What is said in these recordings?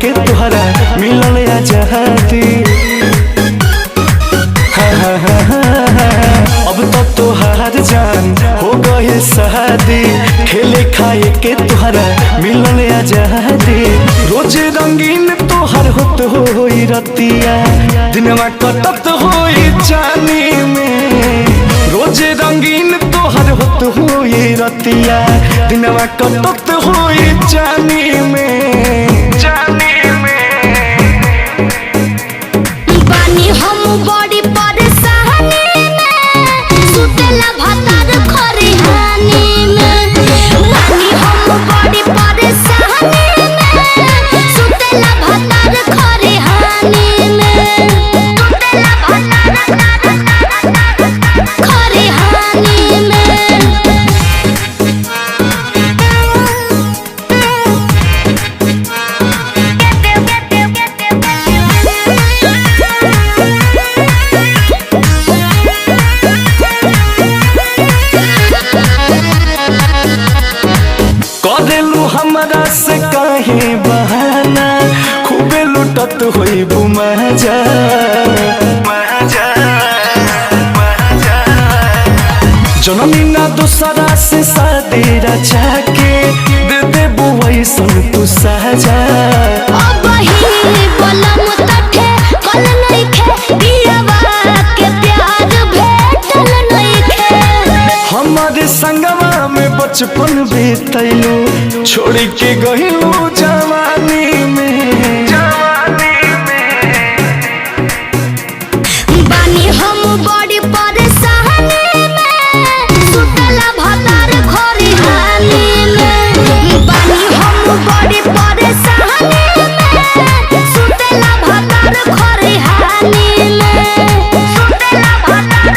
के तुहरा मिलल आजादी। अब तो तुहार जान हो गए शादी, खेले खाए के तुहरा मिलल आजादी। रोज रंगीन तोहर होत होई रतिया, दिनवा कटत होई जानी में। रोज रंगीन तोहर होत होई रतिया, दिनवा कटत होई जानी में, जानी में। बानी हम बड़ी परेशानी में, सुतेला भतार खरिहानी में। बानी हम बड़ी परेशानी में, सुतेला भतार खरिहानी में। सुतेला भतार खरिहानी में। करेलू हमरा से काहे बहाना, खूबे लुटत होई बुमजा। जननी ना दूसरा से शादी रचा के दे दे बुआई सन तू सहजा। अब ही बलम तठे कल नइखे, दियावा के प्यार भेटल नइखे। हमारे संगवा में बचपन बीतैलू, छोड़ के गइलू जवानी में, जवानी में। बानी हम बड़ी परेशानी में, सुतला भतार खरिहानी में। बानी हम बड़ी परेशानी में, सुतला भतार खरिहानी में। सुतला भतार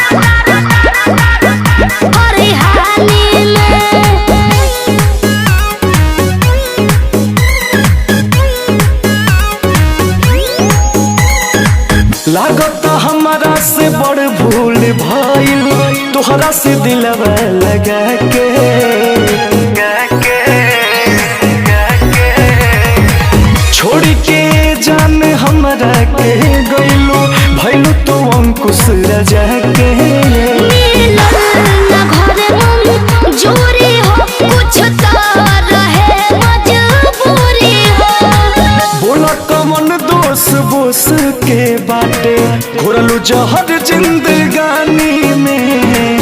खरिहानी में। लागत हमारा से बड़ भूल भइल, तोहरा से दिलवा लगा के। छोड़ के जान हमरा के गइलू, भइलू तो अंकुश रजा के। मिलल ना घर में जोरी हो, कुछ तो रहे मजबूरी हो। बोला कमन दोष बोस के बाटे, घोरलू जहर जिंदगानी में।